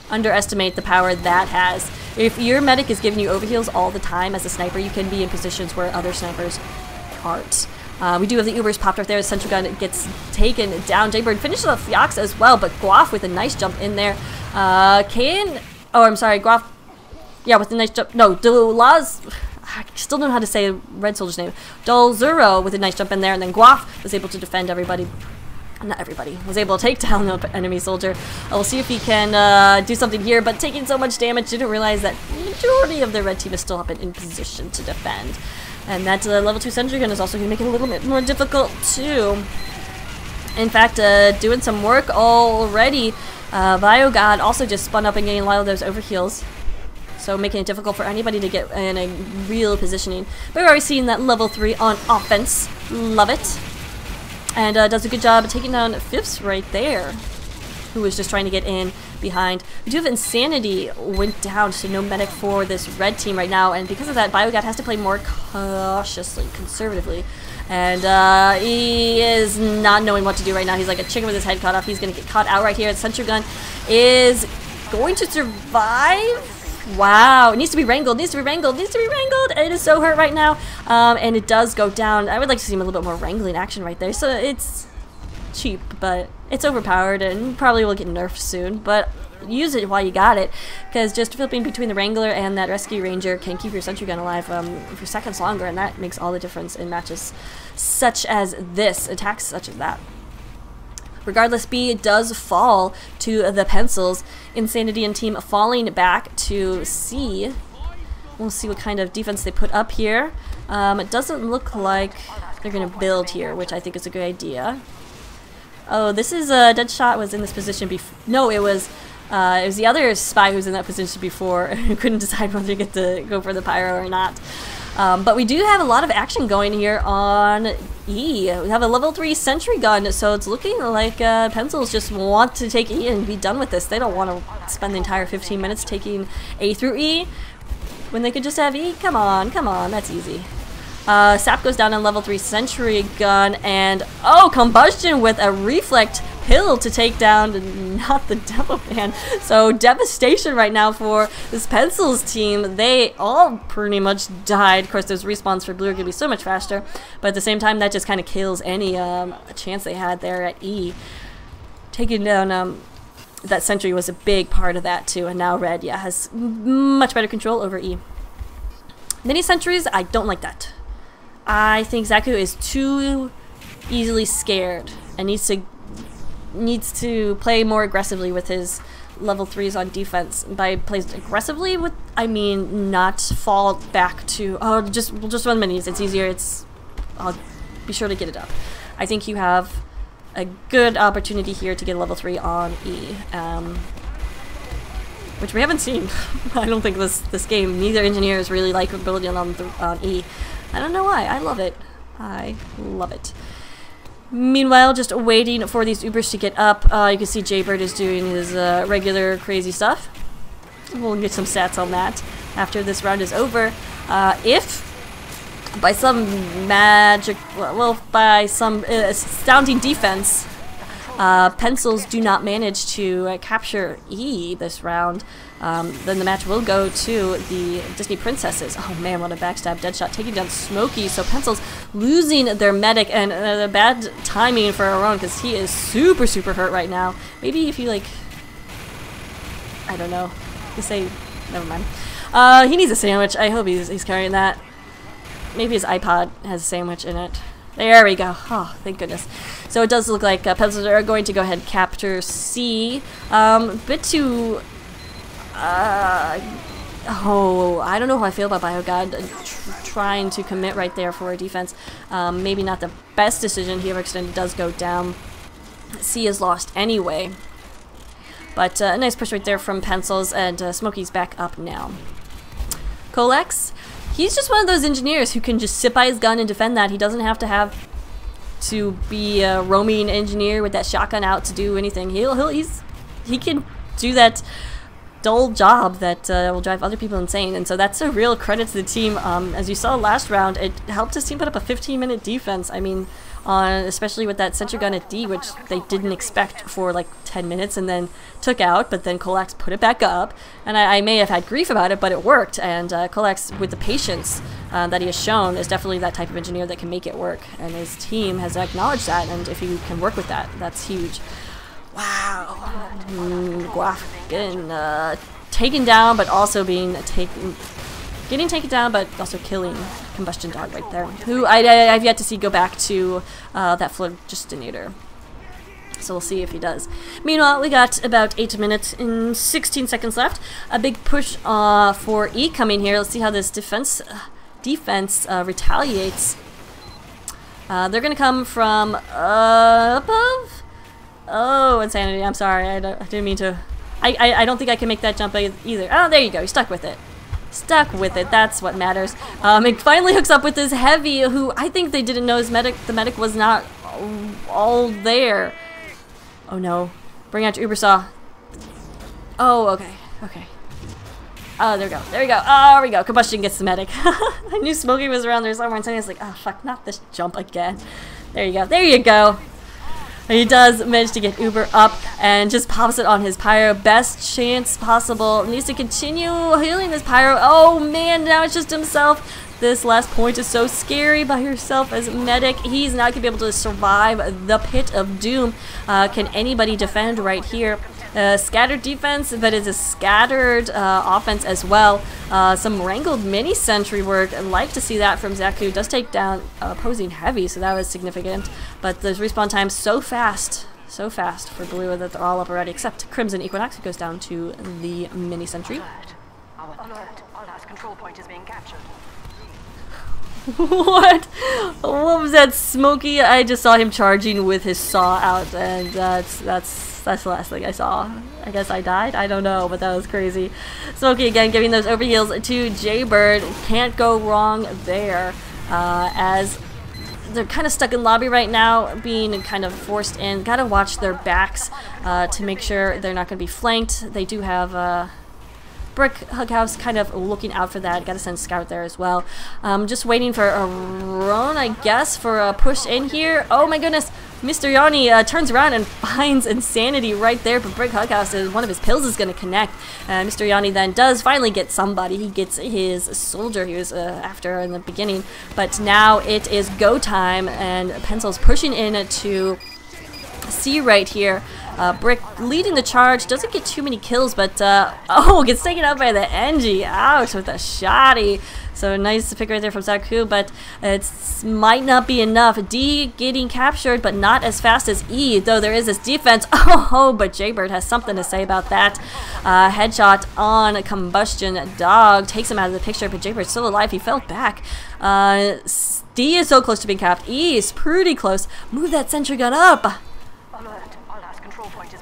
underestimate the power that has. If your medic is giving you overheals all the time as a Sniper, you can be in positions where other snipers aren't. We do have the Ubers popped right there. The Central Gun gets taken down. Jaybird finishes off Fiox as well, but Guaf with a nice jump in there. Guaf. Yeah, with a nice jump. No, Dulaz. I still don't know how to say Red Soldier's name. Dolzuro with a nice jump in there, and then Guaf was able to defend everybody. Not everybody. Was able to take down the enemy soldier. We'll see if he can do something here, but taking so much damage, didn't realize that the majority of the red team is still up in position to defend. And that level 2 Sentry Gun is also going to make it a little bit more difficult too. In fact, doing some work already. BioGod also just spun up and getting a lot of those overheals. So making it difficult for anybody to get in a real positioning. But we've already seen that level 3 on offense. Love it. And does a good job of taking down Fifths right there, who was just trying to get in behind. We do have Insanity went down, so no medic for this red team right now, and because of that, BioGod has to play more cautiously, conservatively, and he is not knowing what to do right now. He's like a chicken with his head cut off. He's going to get caught out right here. The Sentry Gun is going to survive. Wow, it needs to be wrangled, needs to be wrangled, needs to be wrangled. It is so hurt right now, and it does go down. I would like to see him a little bit more wrangling action right there. So it's cheap, but it's overpowered and probably will get nerfed soon, but use it while you got it, because just flipping between the Wrangler and that Rescue Ranger can keep your Sentry Gun alive for seconds longer, and that makes all the difference in matches such as this, attacks such as that. Regardless, B does fall to the Pencils. Insanity and team falling back to C. We'll see what kind of defense they put up here. It doesn't look like they're going to build here, which I think is a good idea. Oh, this is Deadshot was in this position before. No, it was the other spy who was in that position before who couldn't decide whether to get to go for the pyro or not. But we do have a lot of action going here on E. We have a level 3 sentry gun, so it's looking like Pencils just want to take E and be done with this. They don't want to spend the entire 15 minutes taking A through E when they could just have E. Come on, that's easy. Sap goes down on level 3 sentry gun, and oh, Combustion with a reflect pill to take down not the Devil Man. So devastation right now for this Pencils team. They all pretty much died. Of course, those respawns for blue are going to be so much faster, but at the same time, that just kind of kills any chance they had there at E. Taking down that sentry was a big part of that too, and now red, yeah, has much better control over E. Mini sentries, I don't like that. I think Zaku is too easily scared and needs to play more aggressively with his level 3s on defense. By plays aggressively, with I mean not fall back to we'll just run minis. It's easier. I'll be sure to get it up. I think you have a good opportunity here to get a level 3 on E, which we haven't seen. I don't think this game. Neither engineers really like ability on E. I don't know why. I love it. I love it. Meanwhile, just waiting for these Ubers to get up. You can see Jaybird is doing his regular crazy stuff. We'll get some stats on that after this round is over. If by some magic, well, by some astounding defense, Pencils do not manage to capture E this round, then the match will go to the Disney Princesses. Oh man, what a backstab. Deadshot taking down Smokey. So Pencils losing their medic, and bad timing for Aaron because he is super hurt right now. Maybe if you like, I don't know, you say, never mind. He needs a sandwich. I hope he's carrying that. Maybe his iPod has a sandwich in it. There we go. Oh, thank goodness. So it does look like Pencils are going to go ahead and capture C. Bit too... oh, I don't know how I feel about BioGod trying to commit right there for a defense. Maybe not the best decision. He Overextended does go down. C is lost anyway. But a nice push right there from Pencils, and Smokey's back up now. Colex, he's just one of those engineers who can just sit by his gun and defend that. He doesn't have to be a roaming engineer with that shotgun out to do anything. He can do that dull job that will drive other people insane, and so that's a real credit to the team. As you saw last round, it helped his team put up a 15-minute defense. I mean, especially with that sentry gun at D, which they didn't expect for like 10 minutes and then took out, but then Colax put it back up, and I may have had grief about it, but it worked, and Colax, with the patience that he has shown, is definitely that type of engineer that can make it work, and his team has acknowledged that, and if you can work with that, that's huge. Wow. Guaf getting taken down, but also getting taken down, but also killing Combustion Dog right there, who I've yet to see go back to that Phlogistonator. So we'll see if he does. Meanwhile, we got about 8 minutes and 16 seconds left. A big push for E coming here. Let's see how this defense retaliates. They're going to come from above. Oh, insanity. I'm sorry. I didn't mean to. I don't think I can make that jump either. Oh, there you go. You're stuck with it. Stuck with it. That's what matters. It finally hooks up with this heavy, who I think they didn't know the medic was not all there. Oh no. Bring out your Ubersaw. Oh, okay. Okay. Oh, there we go. There we go. Oh, there we go. Combustion gets the medic. I knew Smokey was around there somewhere, and suddenly I was like, oh, fuck, not this jump again. There you go. There you go. He does manage to get Uber up and just pops it on his pyro. Best chance possible. Needs to continue healing this pyro. Oh man, now it's just himself. This last point is so scary by yourself as medic. He's not going to be able to survive the pit of doom. Can anybody defend right here? Scattered defense, but it's a scattered offense as well. Some wrangled mini sentry work. I'd like to see that from Zaku. Does take down opposing heavy, so that was significant. But the respawn time so fast for blue that they're all up already, except Crimson Equinox, who goes down to the mini sentry. Alert. Our last control point is being captured. What? What was that, Smokey? I just saw him charging with his saw out, and that's the last thing I saw. I guess I died? I don't know, but that was crazy. Smokey again giving those overheals to Jaybird. Can't go wrong there, as they're kind of stuck in lobby right now, being kind of forced in. Gotta watch their backs to make sure they're not going to be flanked. They do have Brick Hughouse kind of looking out for that. Gotta send Scout there as well. Just waiting for a run, I guess, for a push in here. Oh my goodness! Mr. Yanni turns around and finds Insanity right there, but Brick Hughouse, one of his pills is going to connect. Mr. Yanni then does finally get somebody. He gets his soldier he was after in the beginning, but now it is go time, and Pencil's pushing in to C right here. Brick leading the charge, doesn't get too many kills, but oh, gets taken out by the NG. Ouch, with a shotty. So nice to pick right there from Zaku, but it might not be enough. D getting captured, but not as fast as E, though there is this defense. Oh, but Jaybird has something to say about that. Headshot on Combustion Dog takes him out of the picture, but Jaybird's still alive. He fell back. D is so close to being capped. E is pretty close. Move that sentry gun up.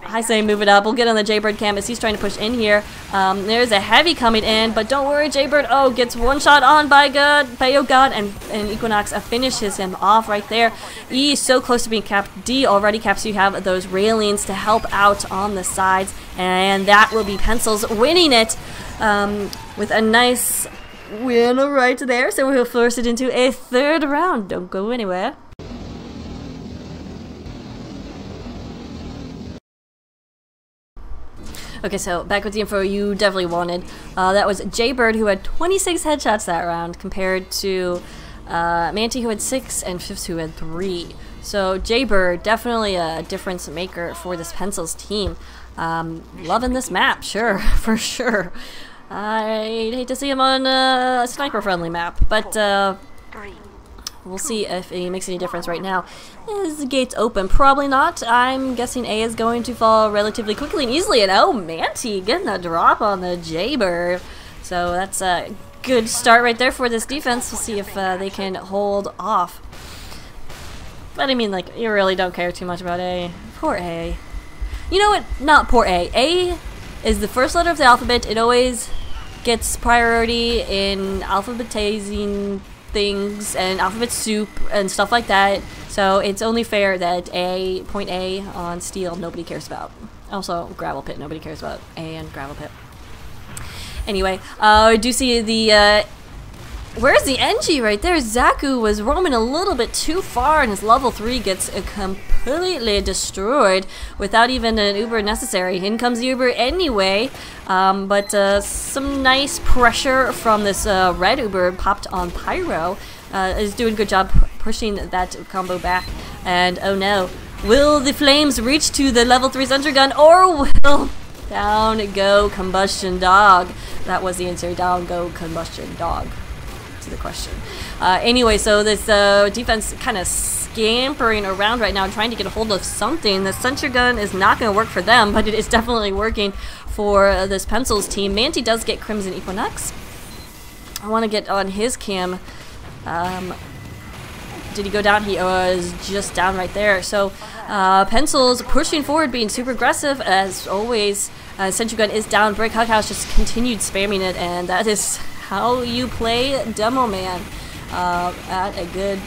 I say move it up. We'll get on the Jaybird cam as he's trying to push in here. There's a heavy coming in, but don't worry, Jaybird. Oh, gets one shot on by God, and Equinox finishes him off right there. E is so close to being capped. D already capped, so you have those railings to help out on the sides, and that will be Pencils winning it with a nice win right there. So we'll force it into a third round. Don't go anywhere. Okay, so back with the info you definitely wanted. That was Jaybird, who had 26 headshots that round, compared to Manti, who had 6, and Fifths, who had 3. So Jaybird, definitely a difference maker for this Pencils team. Loving this map, sure, for sure. I'd hate to see him on a sniper-friendly map, but we'll see if it makes any difference right now. Is the gates open? Probably not. I'm guessing A is going to fall relatively quickly and easily. And oh, Manti getting a drop on the Jaybird. So that's a good start right there for this defense. We'll see if they can hold off. But I mean, like, you really don't care too much about A. Poor A. You know what? Not poor A. A is the first letter of the alphabet. It always gets priority in alphabetizing things and alphabet soup and stuff like that, so it's only fair that point A on Steel nobody cares about. Also Gravel Pit, nobody cares about A and Gravel Pit. Anyway, I do see the where's the NG right there? Zaku was roaming a little bit too far, and his level 3 gets completely destroyed without even an Uber necessary. In comes the Uber anyway, but some nice pressure from this red Uber popped on Pyro. Is doing a good job pushing that combo back, and oh no, will the flames reach to the level 3 sentry gun, or will down go Combustion Dog? That was the answer, down go Combustion Dog. The question. Anyway, so this defense kind of scampering around right now, trying to get a hold of something. The sentry gun is not going to work for them, but it is definitely working for this Pencils team. Manti does get Crimson Equinox. I want to get on his cam. Did he go down? He was just down right there. So Pencils pushing forward, being super aggressive as always. Sentry gun is down. Brick Hughouse just continued spamming it, and that is how you play Demo Man at a good,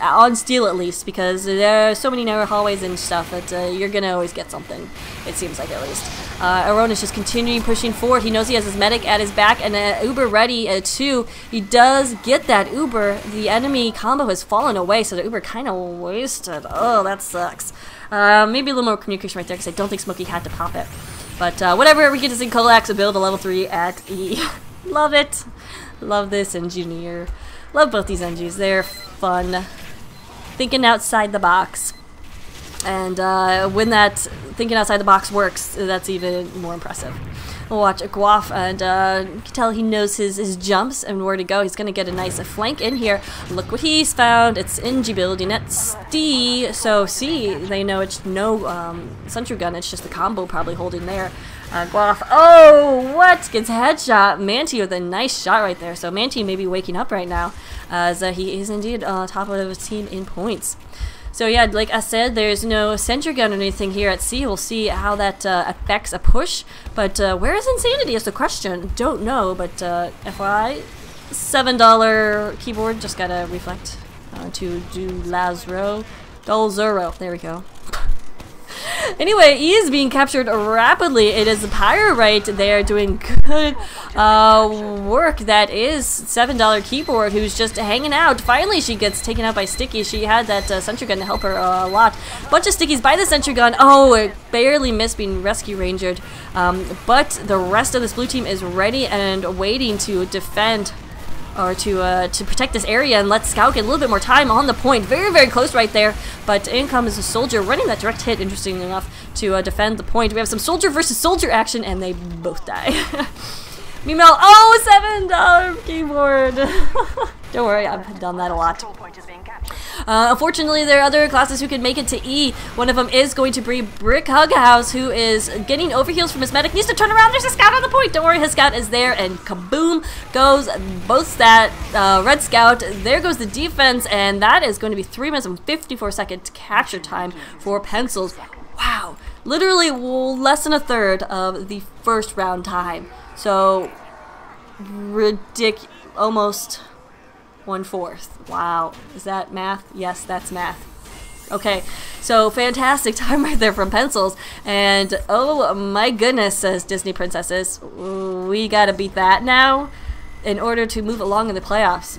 on Steel at least, because there are so many narrow hallways and stuff that you're gonna always get something, it seems like, at least. Aron is just continuing pushing forward. He knows he has his medic at his back, and Uber ready too. He does get that Uber. The enemy combo has fallen away, so the Uber kind of wasted. Oh, that sucks. Maybe a little more communication right there, because I don't think Smokey had to pop it. But whatever, we get to see Colax build a level 3 at E. Love it. Love this engineer. Love both these NGs. They're fun. Thinking outside the box. And when that thinking outside the box works, that's even more impressive. We'll watch Guaf, and you can tell he knows his jumps and where to go. He's going to get a nice flank in here. Look what he's found. It's NG building at D. So C, they know it's no sentry gun. It's just the combo probably holding there. Guaf. Oh, what? Gets headshot. Manti with a nice shot right there. So Manti may be waking up right now, as he is indeed top of his team in points. So yeah, like I said, there's no sentry gun or anything here at C. We'll see how that affects a push. But where is Insanity is the question. Don't know, but FYI, $7 keyboard. Just gotta reflect to do Lazaro. Dolzero. There we go. Anyway, E is being captured rapidly. It is Pyrite there doing good work. That is $7 keyboard, who's just hanging out. Finally, she gets taken out by Sticky. She had that sentry gun to help her a lot. Bunch of Stickies by the sentry gun. Oh, it barely missed being rescue rangered. But the rest of this blue team is ready and waiting to defend, or to protect this area and let Scout get a little bit more time on the point. Very, very close right there, but in comes a soldier running that direct hit, interestingly enough, to defend the point. We have some soldier versus soldier action, and they both die. Meanwhile, oh, $7 keyboard! Don't worry, I've done that a lot. Unfortunately, there are other classes who can make it to E. One of them is going to be Brick Hug House, who is getting overheals from his medic. Needs to turn around. There's a scout on the point. Don't worry, his scout is there, and kaboom goes both that red scout. There goes the defense, and that is going to be 3 minutes and 54 seconds capture time for Pencils. Wow, literally less than a third of the first round time. So ridiculous, almost 1/4. Wow. Is that math? Yes, that's math. Okay, so fantastic time right there from Pencils. And oh my goodness, says Disney Princesses, we gotta beat that now in order to move along in the playoffs.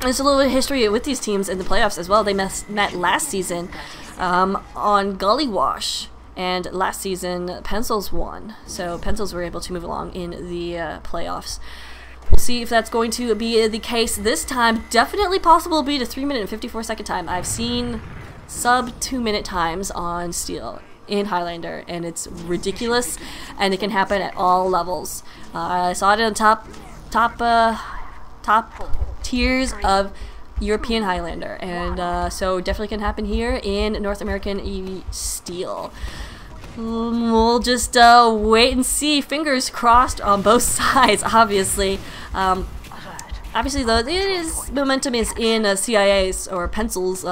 There's a little bit of history with these teams in the playoffs as well. They met last season on Gully Wash. And last season, Pencils won. So Pencils were able to move along in the playoffs. We'll see if that's going to be the case this time. Definitely possible to beat a 3 minute and 54 second time. I've seen sub 2 minute times on Steel in Highlander, and it's ridiculous, and it can happen at all levels. I saw it in the top tiers of European Highlander, and so definitely can happen here in North American Steel. We'll just wait and see. Fingers crossed on both sides, obviously. Obviously, though, momentum is in CIA's or Pencil's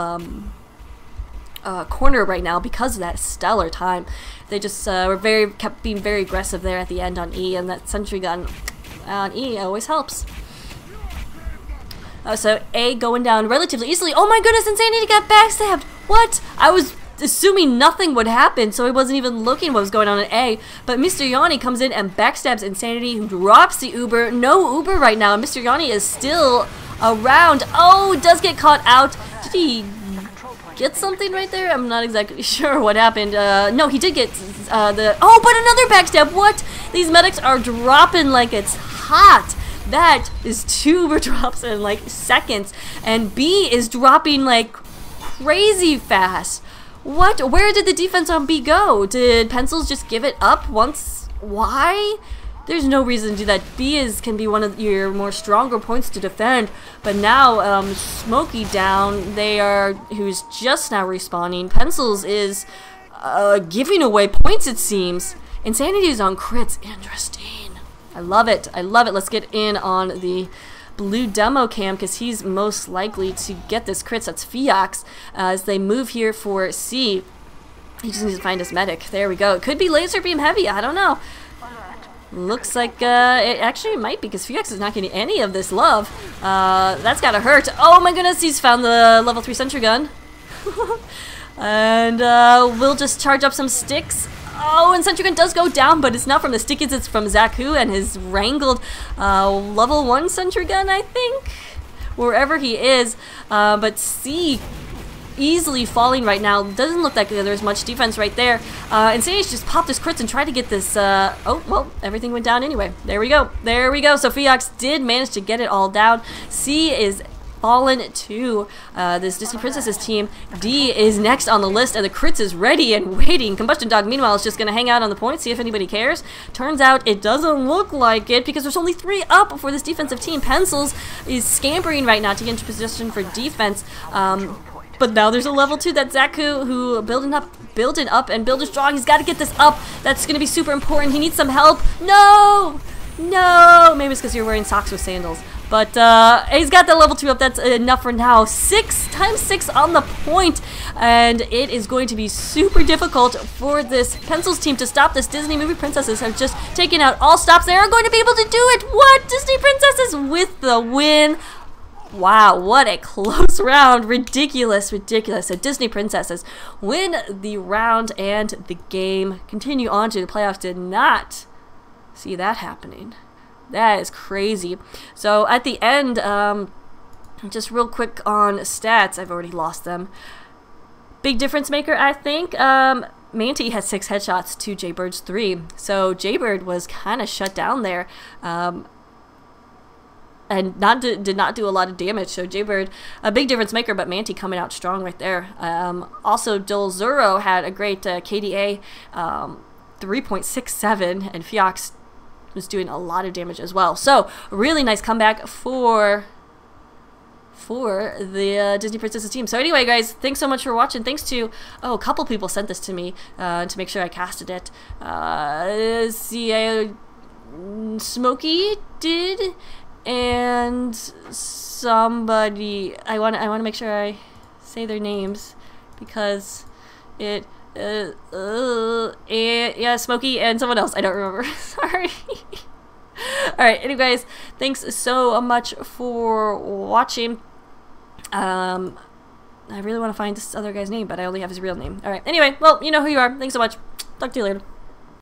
corner right now because of that stellar time. They just kept being very aggressive there at the end on E, and that sentry gun on E always helps. So A going down relatively easily. Oh my goodness, Insanity got backstabbed! What? I was assuming nothing would happen, so he wasn't even looking what was going on in A. But Mr. Yanni comes in and backstabs Insanity, who drops the Uber. No Uber right now. Mr. Yanni is still around. Oh, does get caught out. Did he get something right there? I'm not exactly sure what happened. No, he did get oh, but another backstab. What? These medics are dropping like it's hot. That is 2 Uber drops in like seconds, and B is dropping like crazy fast. What? Where did the defense on B go? Did Pencils just give it up once? Why? There's no reason to do that. B can be one of your more stronger points to defend, but now Smokey down. Who's just now respawning. Pencils is giving away points, it seems. Insanity is on crits. Interesting. I love it. I love it. Let's get in on the blue demo cam because he's most likely to get this crits. That's Fiox as they move here for C. He just needs to find his medic. There we go. It could be laser beam heavy. I don't know. Looks like it actually might be because Fiox is not getting any of this love. That's gotta hurt. Oh my goodness, he's found the level 3 sentry gun. And we'll just charge up some sticks. Oh, and sentry gun does go down, but it's not from the stickies, it's from Zaku and his wrangled level 1 sentry gun, I think, wherever he is. But C easily falling right now. Doesn't look like there's much defense right there. Insanity's just popped his crits and tried to get this. Oh, well, everything went down anyway. There we go. There we go. So Fiox did manage to get it all down. C is fallen to this Disney Princesses team. D is next on the list, and the crits is ready and waiting. Combustion Dog, meanwhile, is just going to hang out on the point, see if anybody cares. Turns out it doesn't look like it because there's only 3 up for this defensive team. Pencils is scampering right now to get into position for defense. But now there's a level 2 that Zaku, who building up and building strong. He's got to get this up. That's going to be super important. He needs some help. No! No! Maybe it's because you're wearing socks with sandals. But he's got the level 2 up. That's enough for now. 6 times 6 on the point. And it is going to be super difficult for this Pencils team to stop this. Disney movie princesses have just taken out all stops. They are going to be able to do it. What? Disney princesses with the win. Wow, what a close round. Ridiculous, ridiculous. So Disney princesses win the round and the game. Continue on to the playoffs. Did not see that happening. That is crazy. So at the end, just real quick on stats. I've already lost them. Big difference maker, I think. Manti had 6 headshots to Jaybird's 3. So Jaybird was kind of shut down there. And did not do a lot of damage. So Jaybird, a big difference maker, but Manti coming out strong right there. Also, Dolzuro had a great KDA, 3.67, and Fiox was doing a lot of damage as well. So really nice comeback for the Disney Princesses team. So anyway, guys, thanks so much for watching. Thanks to, a couple people sent this to me to make sure I casted it. Smokey did. And somebody, I want to make sure I say their names because it yeah, Smokey and someone else, I don't remember. Sorry. Alright, anyways, thanks so much for watching. I really want to find this other guy's name, but I only have his real name. Alright, anyway, well, you know who you are. Thanks so much. Talk to you later.